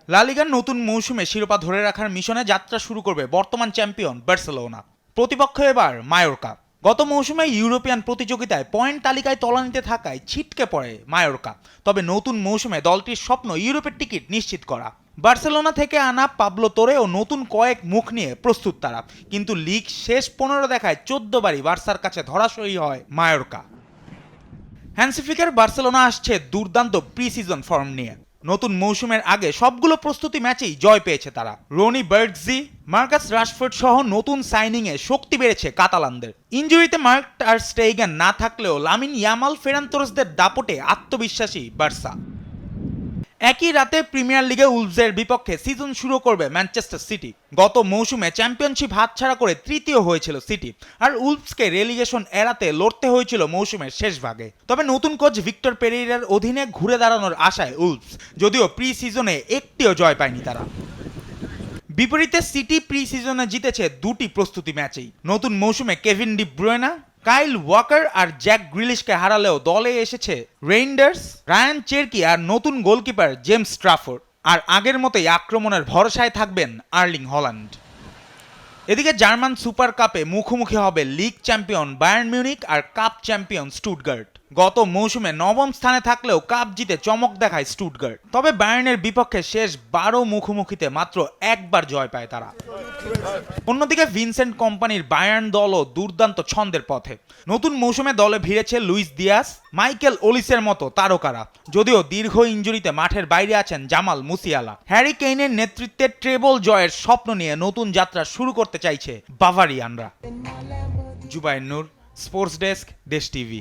লা লিগার নতুন মৌসুমে শিরোপা ধরে রাখার মিশনে যাত্রা শুরু করবে বর্তমান চ্যাম্পিয়ন বার্সেলোনা। প্রতিপক্ষ এবার মায়োরকা। গত মৌসুমে ইউরোপিয়ান প্রতিযোগিতায় পয়েন্ট তালিকায় তলানিতে থাকায় ছিটকে পড়ে মায়োরকা। তবে নতুন মৌসুমে দলটির স্বপ্ন ইউরোপের টিকিট নিশ্চিত করা। বার্সেলোনা থেকে আনা পাবলো তোরে ও নতুন কয়েক মুখ নিয়ে প্রস্তুত তারা, কিন্তু লিগ শেষ 15 দেখায় 14 বারই বার্সার কাছে ধরাশয়ী হয় মায়োরকা। হ্যান্সি ফ্লিকের বার্সেলোনা আসছে দুর্দান্ত প্রি সিজন ফর্ম নিয়ে। নতুন মৌসুমের আগে সবগুলো প্রস্তুতি ম্যাচেই জয় পেয়েছে তারা। রনি বার্গজি, মার্কাস রাশফোর্ড সহ নতুন সাইনিংয়ে শক্তি বেড়েছে কাতালানদের। ইনজুরিতে মার্ক টার স্টেইগেন না থাকলেও লামিন ইয়ামাল, ফেরান তোরেসদের দাপটে আত্মবিশ্বাসী বার্সা। একই রাতে প্রিমিয়ার লিগে উলভসের বিপক্ষে সিজন শুরু করবে ম্যানচেস্টার সিটি। গত মৌসুমে চ্যাম্পিয়নশিপ হাতছাড়া করে তৃতীয় হয়েছিল সিটি, আর উলভসকে রেলিগেশন এড়াতে লড়তে হয়েছিল মৌসুমের শেষ ভাগে। তবে নতুন কোচ ভিক্টর পেরেইরার অধীনে ঘুরে দাঁড়ানোর আশায় উলভস, যদিও প্রি সিজনে একটিও জয় পায়নি তারা। বিপরীতে সিটি প্রি সিজনে জিতেছে দুটি প্রস্তুতি ম্যাচেই। নতুন মৌসুমে কেভিন ডি ব্রুয়না, কাইল ওয়াকার আর জ্যাক গ্রিলিশকে হারালেও দলে এসেছে রেইন্ডার্স, রায়ান চেরকি আর নতুন গোলকিপার জেমস ট্রাফোর্ড। আর আগের মতোই আক্রমণের ভরসায় থাকবেন আর্লিং হল্যান্ড। এদিকে জার্মান সুপার কাপে মুখোমুখি হবে লিগ চ্যাম্পিয়ন বায়ার্ন মিউনিক আর কাপ চ্যাম্পিয়ন স্টুটগার্ট। গত মৌসুমে নবম স্থানে থাকলেও কাপ জিতে চমক দেখায় স্টুটগার্ট। তবে বায়ার্নের বিপক্ষে শেষ 12 মুখোমুখিতে মাত্র একবার জয় পায় তারা। অন্যদিকে ভিনসেন্ট কোম্পানির বায়ার্ন দলও দুর্দান্ত ছন্দের পথে। নতুন মৌসুমে দলে ভিড়েছে লুইস দিয়াস, মাইকেল ওলিসের মতো তারকারা, যদিও দীর্ঘ ইনজুরিতে মাঠের বাইরে আছেন জামাল মুসিয়ালা। হ্যারি কেইনের নেতৃত্বে ট্রেবল জয়ের স্বপ্ন নিয়ে নতুন যাত্রা শুরু করতে চাইছে বাভারিয়ানরা। জুবায়ের নূর, স্পোর্টস ডেস্ক, দেশ টিভি।